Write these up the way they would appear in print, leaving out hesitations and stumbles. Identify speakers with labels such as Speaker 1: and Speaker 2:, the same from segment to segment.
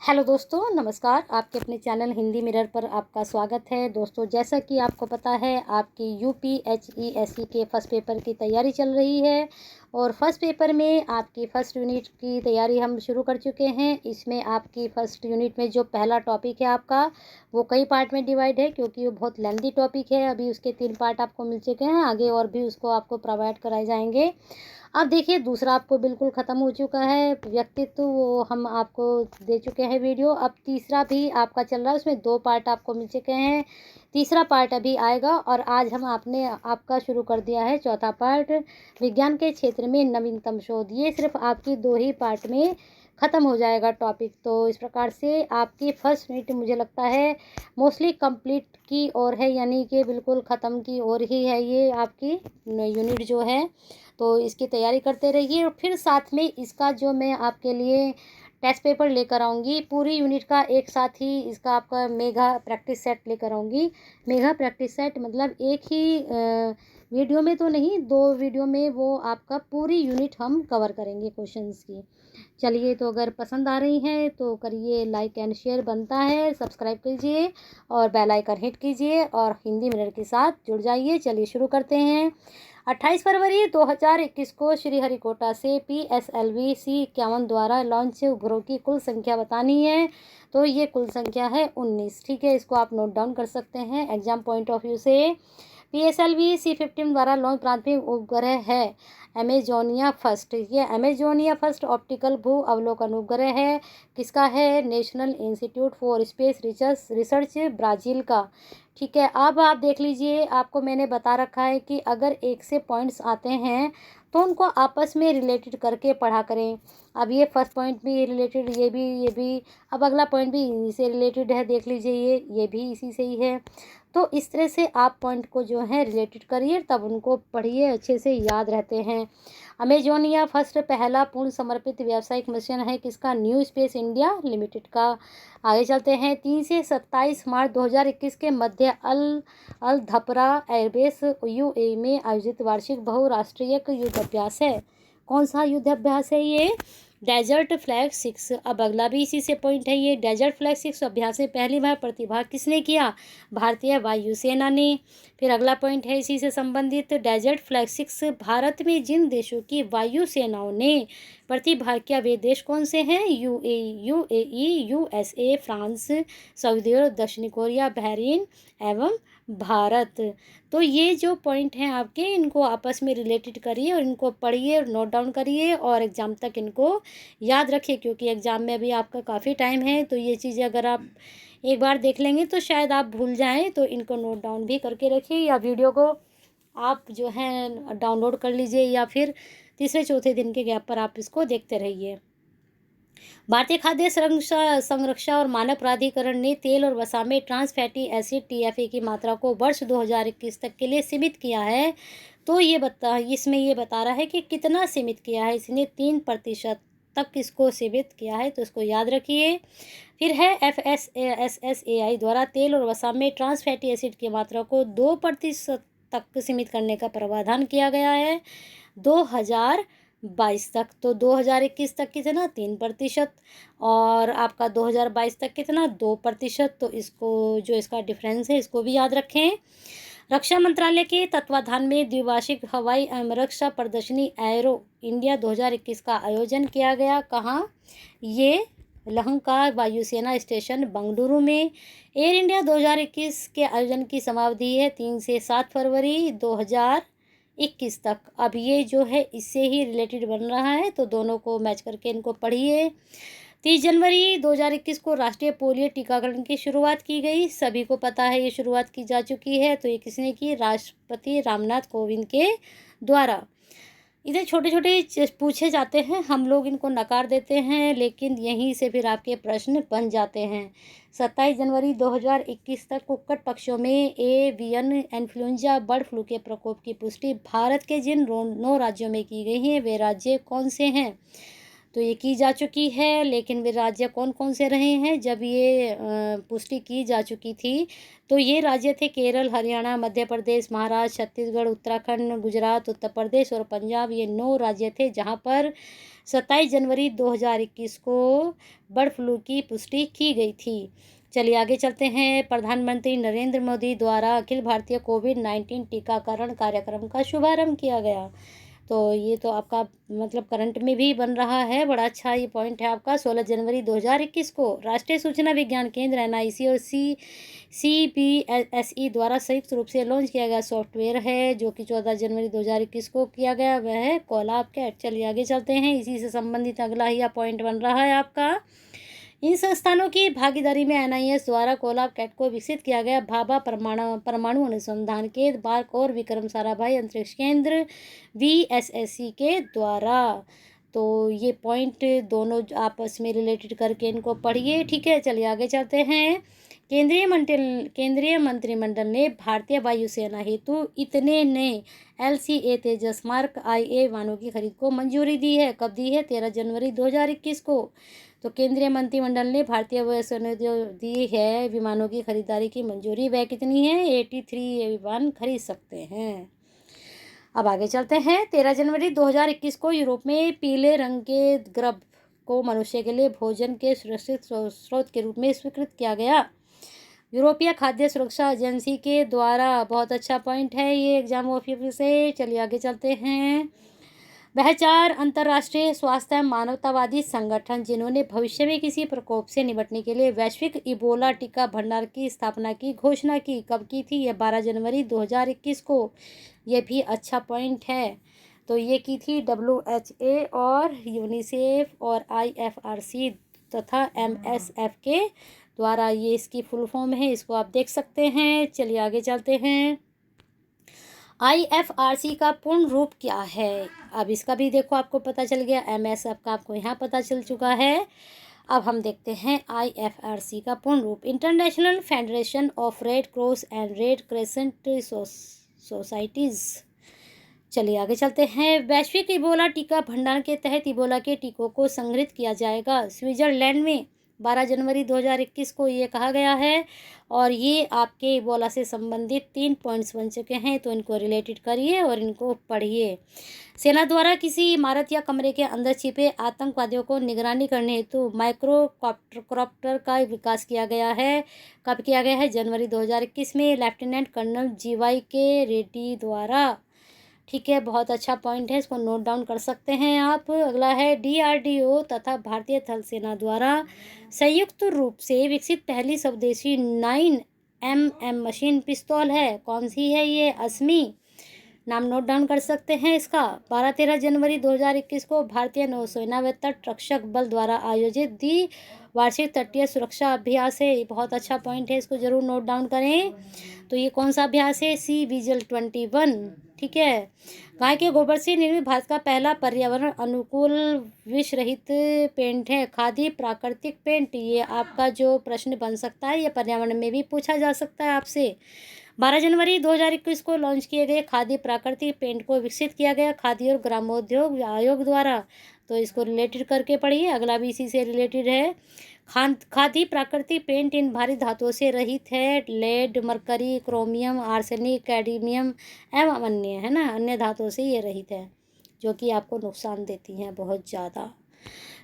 Speaker 1: Hello दोस्तों, नमस्कार। आपके अपने चैनल हिंदी मिरर पर आपका स्वागत है। दोस्तों, जैसा कि आपको पता है, आपकी यूपीएचईएससी के फर्स्ट पेपर की तैयारी चल रही है और फर्स्ट पेपर में आपकी फ़र्स्ट यूनिट की तैयारी हम शुरू कर चुके हैं। इसमें आपकी फ़र्स्ट यूनिट में जो पहला टॉपिक है आपका, वो कई पार्ट में डिवाइड है क्योंकि वो बहुत लेंथी टॉपिक है। अभी उसके 3 पार्ट आपको मिल चुके हैं, आगे और भी उसको आपको प्रोवाइड कराए जाएंगे। अब देखिए, दूसरा आपको बिल्कुल ख़त्म हो चुका है व्यक्तित्व, वो हम आपको दे चुके हैं वीडियो। अब तीसरा भी आपका चल रहा है, उसमें 2 पार्ट आपको मिल चुके हैं। तीसरा पार्ट अभी आएगा और आज हम आपने आपका शुरू कर दिया है चौथा पार्ट, विज्ञान के क्षेत्र में नवीनतम शोध। ये सिर्फ आपकी 2 ही पार्ट में ख़त्म हो जाएगा टॉपिक। तो इस प्रकार से आपकी फर्स्ट यूनिट मुझे लगता है मोस्टली कंप्लीट की ओर है, यानी कि बिल्कुल ख़त्म की ओर ही है ये आपकी यूनिट जो है। तो इसकी तैयारी करते रहिए और फिर साथ में इसका जो मैं आपके लिए टेस्ट पेपर लेकर आऊँगी पूरी यूनिट का, एक साथ ही इसका आपका मेगा प्रैक्टिस सेट लेकर आऊँगी। मेगा प्रैक्टिस सेट मतलब एक ही वीडियो में तो नहीं, 2 वीडियो में वो आपका पूरी यूनिट हम कवर करेंगे क्वेश्चंस की। चलिए, तो अगर पसंद आ रही हैं तो करिए लाइक एंड शेयर, बनता है सब्सक्राइब कीजिए और बेल आइकन हिट कीजिए और हिंदी मिरर के साथ जुड़ जाइए। चलिए शुरू करते हैं। 28 फरवरी 2021 को श्रीहरिकोटा से PSLV C51 द्वारा लॉन्च उपग्रह की कुल संख्या बतानी है। तो ये कुल संख्या है 19। ठीक है, इसको आप नोट डाउन कर सकते हैं एग्जाम पॉइंट ऑफ व्यू से। PSLV C15 द्वारा लॉन्च प्राथमिक उपग्रह है अमेजोनिया फर्स्ट। ये अमेजोनिया फर्स्ट ऑप्टिकल भू अवलोकन उपग्रह है। किसका है? National institute for space research Brazil का। ठीक है, अब आप देख लीजिए, आपको मैंने बता रखा है कि अगर एक से पॉइंट्स आते हैं तो उनको आपस में रिलेटेड करके पढ़ा करें। अब ये फर्स्ट पॉइंट भी रिलेटेड, ये भी अब अगला पॉइंट भी इसी से रिलेटेड है, देख लीजिए ये भी इसी से ही है। तो इस तरह से आप पॉइंट को जो है रिलेटेड करिए, तब उनको पढ़िए, अच्छे से याद रहते हैं। अमेजोनिया फर्स्ट पहला पूर्ण समर्पित व्यावसायिक मिशन है किसका? न्यू स्पेस इंडिया लिमिटेड का। आगे चलते हैं। 3 से 27 मार्च 2021 के मध्य अल धपरा एयरबेस UAE में आयोजित वार्षिक बहुराष्ट्रीय युद्ध अभ्यास है। कौन सा युद्ध अभ्यास है ये? Desert flag 6। अब अगला भी इसी से पॉइंट है। ये डेजर्ट फ्लैग 6 अभ्यास में पहली बार प्रतिभाग किसने किया? भारतीय वायुसेना ने। फिर अगला पॉइंट है इसी से संबंधित, डेजर्ट फ्लैग 6 भारत में जिन देशों की वायुसेनाओं ने प्रतिभाग किया वे देश कौन से हैं? यूएई, USA, फ्रांस, सऊदी अरब, दक्षिण कोरिया, बहरीन एवं भारत। तो ये जो पॉइंट हैं आपके, इनको आपस में रिलेटेड करिए और इनको पढ़िए और नोट डाउन करिए और एग्ज़ाम तक इनको याद रखिए, क्योंकि एग्ज़ाम में अभी आपका काफ़ी टाइम है। तो ये चीज़ें अगर आप एक बार देख लेंगे तो शायद आप भूल जाएं, तो इनको नोट डाउन भी करके रखिए या वीडियो को आप जो है डाउनलोड कर लीजिए या फिर तीसरे चौथे दिन के गैप पर आप इसको देखते रहिए। भारतीय खाद्य संरक्षा और मानक प्राधिकरण ने तेल और वसा में ट्रांस फैटी एसिड TFA की मात्रा को वर्ष 2021 तक के लिए सीमित किया है। तो इसमें ये बता रहा है कि कितना सीमित किया है इसने, 3% तक इसको सीमित किया है, तो इसको याद रखिए। फिर है FSSAI द्वारा तेल और वसा में ट्रांस फैटी एसिड की मात्रा को 2% तक सीमित करने का प्रावधान किया गया है 2022 तक। तो 2021 तक कितना? 3%, और आपका 2022 तक कितना? 2%। तो इसको जो इसका डिफरेंस है इसको भी याद रखें। रक्षा मंत्रालय के तत्वाधान में द्विवार्षिक हवाई एवं रक्षा प्रदर्शनी एरो इंडिया 2021 का आयोजन किया गया। कहाँ? ये लहंका वायुसेना स्टेशन बेंगलुरु में। एयर इंडिया 2021 के आयोजन की समावधि है 3 से 7 फरवरी 2021 तक। अब ये जो है इससे ही रिलेटेड बन रहा है, तो दोनों को मैच करके इनको पढ़िए। 30 जनवरी 2021 को राष्ट्रीय पोलियो टीकाकरण की शुरुआत की गई। सभी को पता है ये शुरुआत की जा चुकी है। तो ये किसने की? राष्ट्रपति रामनाथ कोविंद के द्वारा। इधर छोटे छोटे पूछे जाते हैं, हम लोग इनको नकार देते हैं, लेकिन यहीं से फिर आपके प्रश्न बन जाते हैं। 27 जनवरी 2021 तक कुक्कुट पक्षियों में एवियन इन्फ्लुएंजा बर्ड फ्लू के प्रकोप की पुष्टि भारत के जिन 9 राज्यों में की गई है, वे राज्य कौन से हैं? तो ये की जा चुकी है, लेकिन वे राज्य कौन कौन से रहे हैं जब ये पुष्टि की जा चुकी थी? तो ये राज्य थे केरल, हरियाणा, मध्य प्रदेश, महाराष्ट्र, छत्तीसगढ़, उत्तराखंड, गुजरात, उत्तर प्रदेश और पंजाब। ये 9 राज्य थे जहाँ पर 27 जनवरी 2021 को बर्ड फ्लू की पुष्टि की गई थी। चलिए आगे चलते हैं। प्रधानमंत्री नरेंद्र मोदी द्वारा अखिल भारतीय कोविड-19 टीकाकरण कार्यक्रम का शुभारंभ किया गया। तो ये तो आपका मतलब करंट में भी बन रहा है, बड़ा अच्छा ये पॉइंट है आपका। 16 जनवरी 2021 को राष्ट्रीय सूचना विज्ञान केंद्र NIC और CBSE द्वारा संयुक्त रूप से लॉन्च किया गया सॉफ्टवेयर है, जो कि 14 जनवरी 2021 को किया गया, वह है कोलैब कैट। चलिए आगे चलते हैं। इसी से संबंधित अगला ही पॉइंट बन रहा है आपका। इन संस्थानों की भागीदारी में NIS द्वारा कोलैब कैट को विकसित किया गया भाभा परमाणु अनुसंधान केंद्र, बार्क और विक्रम साराभाई अंतरिक्ष केंद्र VSSC के द्वारा। तो ये पॉइंट दोनों आपस में रिलेटेड करके इनको पढ़िए, ठीक है। चलिए आगे चलते हैं। केंद्रीय मंत्रिमंडल ने भारतीय वायुसेना हेतु इतने नए LCA तेजस मार्क IA वाहनों की खरीद को मंजूरी दी है। कब दी है? 13 जनवरी 2021 को। तो केंद्रीय मंत्रिमंडल ने भारतीय वायुसेना जो दी है विमानों की खरीदारी की मंजूरी, वह कितनी है? 83 विमान खरीद सकते हैं। अब आगे चलते हैं। 13 जनवरी 2021 को यूरोप में पीले रंग के ग्रब को मनुष्य के लिए भोजन के सुरक्षित स्रोत के रूप में स्वीकृत किया गया यूरोपीय खाद्य सुरक्षा एजेंसी के द्वारा। बहुत अच्छा पॉइंट है ये एग्जाम ऑफिस से। चलिए आगे चलते हैं। वह 4 अंतर्राष्ट्रीय स्वास्थ्य मानवतावादी संगठन जिन्होंने भविष्य में किसी प्रकोप से निपटने के लिए वैश्विक इबोला टीका भंडार की स्थापना की घोषणा की। कब की थी? यह 12 जनवरी 2021 को। यह भी अच्छा पॉइंट है। तो ये की थी WHO और यूनिसेफ और IFRC तथा MSF के द्वारा। ये इसकी फुल फॉर्म है, इसको आप देख सकते हैं। चलिए आगे चलते हैं। IFRC का पूर्ण रूप क्या है? अब इसका भी देखो आपको पता चल गया। MSF का आपको यहाँ पता चल चुका है। अब हम देखते हैं IFRC का पूर्ण रूप। International federation of red cross and red crescent societies. चलिए आगे चलते हैं। वैश्विक इबोला टीका भंडार के तहत इबोला के टीकों को संग्रहित किया जाएगा स्विट्जरलैंड में 12 जनवरी 2021 को ये कहा गया है। और ये आपके इबोला से संबंधित 3 पॉइंट्स बन चुके हैं, तो इनको रिलेटेड करिए और इनको पढ़िए। सेना द्वारा किसी इमारत या कमरे के अंदर छिपे आतंकवादियों को निगरानी करने हेतु माइक्रोकॉप्टर का विकास किया गया है। कब किया गया है? जनवरी 2021 में लेफ्टिनेंट कर्नल GYK रेड्डी द्वारा। ठीक है, बहुत अच्छा पॉइंट है, इसको नोट डाउन कर सकते हैं आप। अगला है DRDO तथा भारतीय थल सेना द्वारा संयुक्त रूप से विकसित पहली स्वदेशी 9mm मशीन पिस्तौल है। कौन सी है ये? असमी। नाम नोट डाउन कर सकते हैं इसका। 12-13 जनवरी 2021 को भारतीय नौसेना व तट रक्षक बल द्वारा आयोजित वार्षिक तटीय सुरक्षा अभ्यास है। बहुत अच्छा पॉइंट है, इसको जरूर नोट डाउन करें। तो ये कौन सा अभ्यास है? C vigil 21। ठीक है। गाय के गोबर से निर्मित भारत का पहला पर्यावरण अनुकूल विष रहित पेंट है खादी प्राकृतिक पेंट। ये आपका जो प्रश्न बन सकता है, ये पर्यावरण में भी पूछा जा सकता है आपसे। 12 जनवरी 2021 को लॉन्च किए गए खादी प्राकृतिक पेंट को विकसित किया गया खादी और ग्रामोद्योग आयोग द्वारा। तो इसको रिलेटेड करके पढ़िए, अगला भी इसी से रिलेटेड है। खादी प्राकृतिक पेंट इन भारी धातुओं से रहित है। Lead, mercury, chromium, arsenic, cadmium एवं अन्य, है ना, अन्य धातुओं से ये रहित है, जो कि आपको नुकसान देती हैं बहुत ज़्यादा।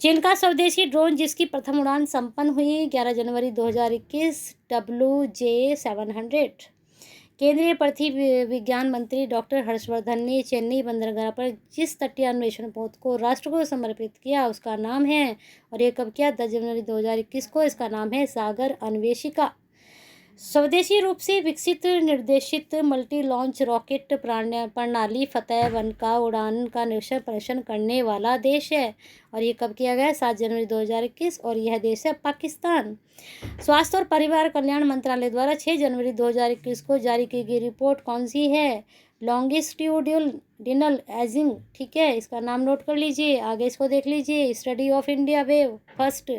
Speaker 1: चीन का स्वदेशी ड्रोन जिसकी प्रथम उड़ान संपन्न हुई 11 जनवरी 2021, WJ-700। केंद्रीय पृथ्वी विज्ञान मंत्री डॉक्टर हर्षवर्धन ने चेन्नई बंदरगाह पर जिस तटीय अन्वेषण पौध को राष्ट्र को समर्पित किया उसका नाम है, और ये कब किया? 10 जनवरी 2021 को। इसका नाम है सागर अन्वेषिका। स्वदेशी रूप से विकसित निर्देशित मल्टी लॉन्च रॉकेट प्रणाली फतेह 1 का उड़ान का निरीक्षण परीक्षण करने वाला देश है, और ये कब किया गया? 7 जनवरी 2021, और यह देश है पाकिस्तान। स्वास्थ्य और परिवार कल्याण मंत्रालय द्वारा 6 जनवरी 2021 को जारी की गई रिपोर्ट कौन सी है? Longitudinal ageing. ठीक है, इसका नाम नोट कर लीजिए, आगे इसको देख लीजिए। Study of India wave first.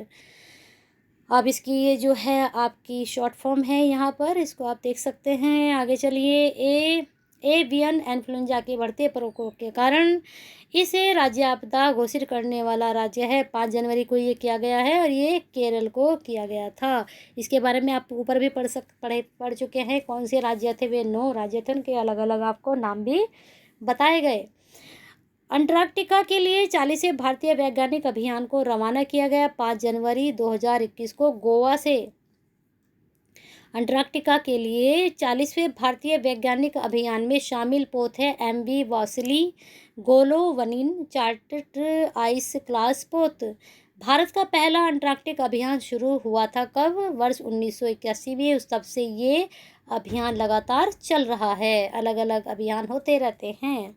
Speaker 1: अब इसकी ये जो है आपकी शॉर्ट फॉर्म है यहाँ पर, इसको आप देख सकते हैं। आगे चलिए। एवियन इन्फ्लुएंजा के बढ़ते प्रकोप के कारण इसे राज्य आपदा घोषित करने वाला राज्य है। 5 जनवरी को ये किया गया है और ये केरल को किया गया था। इसके बारे में आप ऊपर भी पढ़ चुके हैं। कौन से राज्य थे वे? 9 राज्य थे, उनके अलग अलग आपको नाम भी बताए गए। अंटार्कटिका के लिए 40वें भारतीय वैज्ञानिक अभियान को रवाना किया गया 5 जनवरी 2021 को गोवा से। अंटार्कटिका के लिए 40वें भारतीय वैज्ञानिक अभियान में शामिल पोत है MV Vasily Golovnin chartered ice class पोत। भारत का पहला अंटार्कटिक अभियान शुरू हुआ था कब? वर्ष 1981 में। उस तब से ये अभियान लगातार चल रहा है। अलग अलग अभियान होते रहते हैं।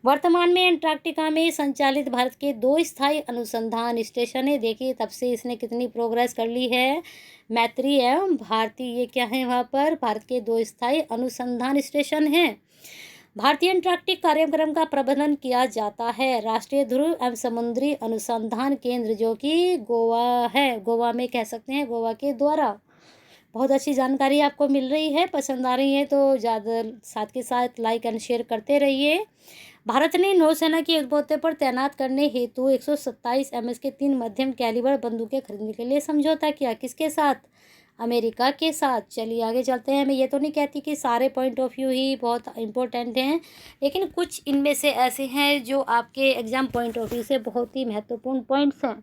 Speaker 1: वर्तमान में अंटार्कटिका में संचालित भारत के 2 स्थायी अनुसंधान स्टेशन है। देखिए तब से इसने कितनी प्रोग्रेस कर ली है। मैत्री एवं भारती, ये क्या है? वहाँ पर भारत के 2 स्थायी अनुसंधान स्टेशन हैं। भारतीय अंटार्कटिक कार्यक्रम का प्रबंधन किया जाता है राष्ट्रीय ध्रुव एवं समुद्री अनुसंधान केंद्र, जो कि गोवा है, गोवा में कह सकते हैं, गोवा के द्वारा। बहुत अच्छी जानकारी आपको मिल रही है। पसंद आ रही है तो ज़्यादा साथ के साथ लाइक एंड शेयर करते रहिए। भारत ने नौसेना के युद्धपोतों पर तैनात करने हेतु 127 MS के 3 मध्यम कैलिबर बंदूकें खरीदने के लिए समझौता किया। किसके साथ? अमेरिका के साथ। चलिए आगे चलते हैं। मैं ये तो नहीं कहती कि सारे पॉइंट ऑफ व्यू ही बहुत इम्पोर्टेंट हैं, लेकिन कुछ इनमें से ऐसे हैं जो आपके एग्जाम पॉइंट ऑफ व्यू से बहुत ही महत्वपूर्ण पॉइंट्स हैं।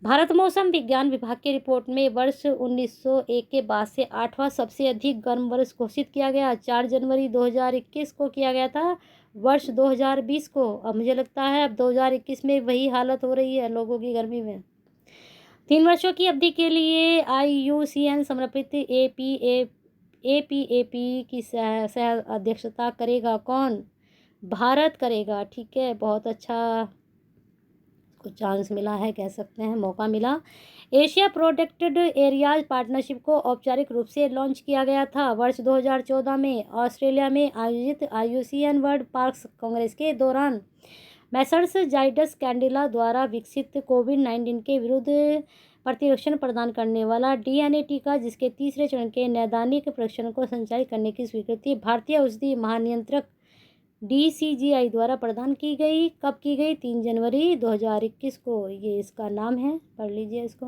Speaker 1: भारत मौसम विज्ञान विभाग की रिपोर्ट में वर्ष 1901 के बाद से 8वां सबसे अधिक गर्म वर्ष घोषित किया गया 4 जनवरी 2021 को किया गया था, वर्ष 2020 को। अब मुझे लगता है अब 2021 में वही हालत हो रही है लोगों की गर्मी में। 3 वर्षों की अवधि के लिए IUCN समर्पित APAP की सह अध्यक्षता करेगा कौन? भारत करेगा। ठीक है, बहुत अच्छा चांस मिला है, कह सकते हैं मौका मिला। एशिया प्रोटेक्टेड एरियाज पार्टनरशिप को औपचारिक रूप से लॉन्च किया गया था वर्ष 2014 में ऑस्ट्रेलिया में आयोजित IUCN वर्ल्ड पार्क्स कांग्रेस के दौरान। मैसर्स जाइडस कैडिला द्वारा विकसित कोविड-19 के विरुद्ध प्रतिरक्षण प्रदान करने वाला DNA टीका, जिसके तीसरे चरण के नैदानिक परीक्षण को संचालित करने की स्वीकृति भारतीय औषधि महानियंत्रक DCGI द्वारा प्रदान की गई। कब की गई? 3 जनवरी 2021 को। ये इसका नाम है, पढ़ लीजिए इसको।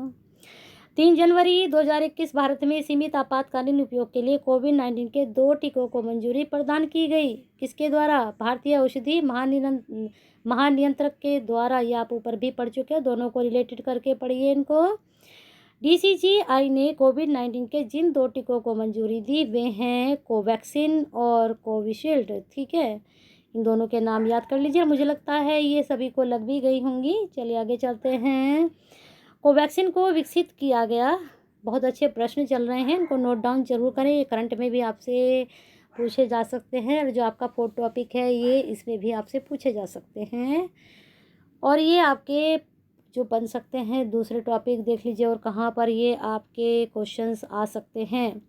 Speaker 1: 3 जनवरी 2021 भारत में सीमित आपातकालीन उपयोग के लिए कोविड-19 के 2 टीकों को मंजूरी प्रदान की गई। किसके द्वारा? भारतीय औषधि महानियंत्रक के द्वारा। ये आप ऊपर भी पढ़ चुके हैं, दोनों को रिलेटेड करके पढ़िए इनको। DCGI ने कोविड-19 के जिन 2 टीकों को मंजूरी दी वे हैं कोवैक्सिन और कोविशील्ड। ठीक है, इन दोनों के नाम याद कर लीजिए। मुझे लगता है ये सभी को लग भी गई होंगी। चलिए आगे चलते हैं। कोवैक्सिन को विकसित किया गया। बहुत अच्छे प्रश्न चल रहे हैं, इनको नोट डाउन जरूर करें। ये करंट में भी आपसे पूछे जा सकते हैं और जो आपका 4th टॉपिक है ये इसमें भी आपसे पूछे जा सकते हैं। और ये आपके जो बन सकते हैं दूसरे टॉपिक देख लीजिए और कहाँ पर ये आपके क्वेश्चंस आ सकते हैं।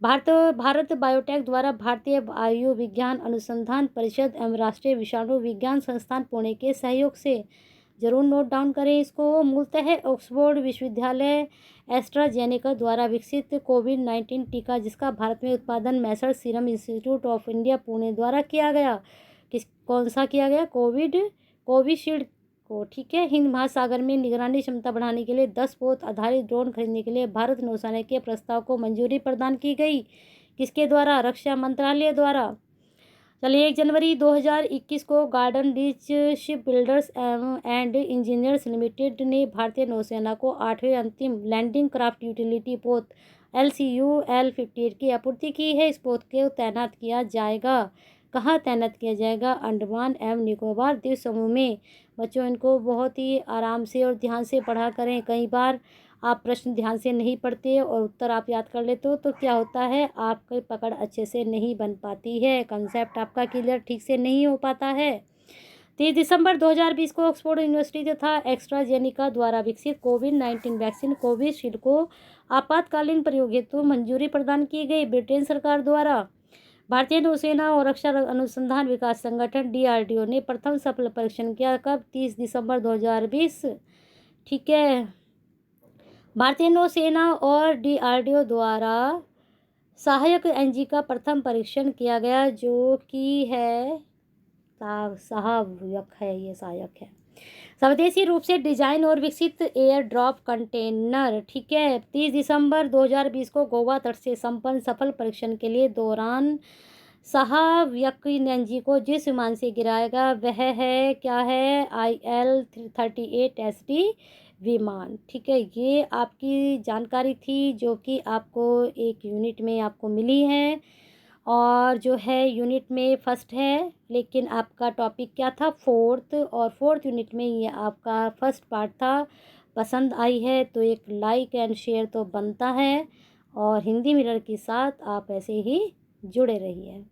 Speaker 1: भारत बायोटेक द्वारा भारतीय आयुर्विज्ञान अनुसंधान परिषद एवं राष्ट्रीय विषाणु विज्ञान संस्थान पुणे के सहयोग से, जरूर नोट डाउन करें इसको, मूलतः ऑक्सफोर्ड विश्वविद्यालय एस्ट्राजेनेका द्वारा विकसित कोविड-19 टीका, जिसका भारत में उत्पादन Messrs serum institute of India Pune द्वारा किया गया। कौन सा किया गया? कोविशील्ड को। ठीक है, हिंद महासागर में निगरानी क्षमता बढ़ाने के लिए 10 पोत आधारित ड्रोन खरीदने के लिए भारत नौसेना के प्रस्ताव को मंजूरी प्रदान की गई। किसके द्वारा? रक्षा मंत्रालय द्वारा। चलिए 1 जनवरी 2021 को garden reach ship builders and engineers limited ने भारतीय नौसेना को 8वें अंतिम लैंडिंग क्राफ्ट यूटिलिटी पोत LCU L58 की आपूर्ति की है। इस पोत को तैनात किया जाएगा। कहाँ तैनात किया जाएगा? अंडमान एवं निकोबार द्वीप समूह में। बच्चों इनको बहुत ही आराम से और ध्यान से पढ़ा करें। कई बार आप प्रश्न ध्यान से नहीं पढ़ते और उत्तर आप याद कर लेते हो तो क्या होता है, आपकी पकड़ अच्छे से नहीं बन पाती है, कंसेप्ट आपका क्लियर ठीक से नहीं हो पाता है। 30 दिसंबर 2020 को ऑक्सफोर्ड यूनिवर्सिटी तथा एस्ट्राजेनिका द्वारा विकसित कोविड-19 वैक्सीन कोविशील्ड को आपातकालीन प्रयोग हेतु मंजूरी प्रदान की गई ब्रिटेन सरकार द्वारा। भारतीय नौसेना और रक्षा अनुसंधान विकास संगठन DRDO ने प्रथम सफल परीक्षण किया। कब? 30 दिसंबर 2020। ठीक है, भारतीय नौसेना और DRDO द्वारा सहायक एनजी का प्रथम परीक्षण किया गया, जो कि है सहायक है, ये सहायक है। स्वदेशी रूप से डिजाइन और विकसित एयर ड्रॉप कंटेनर, ठीक है, 30 दिसंबर 2020 को गोवा तट से संपन्न सफल परीक्षण के लिए दौरान सहायक एनजी को जिस विमान से गिराएगा वह है क्या है, IL-38SD विमान, ठीक है। ये आपकी जानकारी थी जो कि आपको एक यूनिट में आपको मिली है, और जो है यूनिट में फर्स्ट है, लेकिन आपका टॉपिक क्या था, फोर्थ, और फोर्थ यूनिट में ये आपका फर्स्ट पार्ट था। पसंद आई है तो एक लाइक एंड शेयर तो बनता है, और हिंदी मिरर के साथ आप ऐसे ही जुड़े रहिए।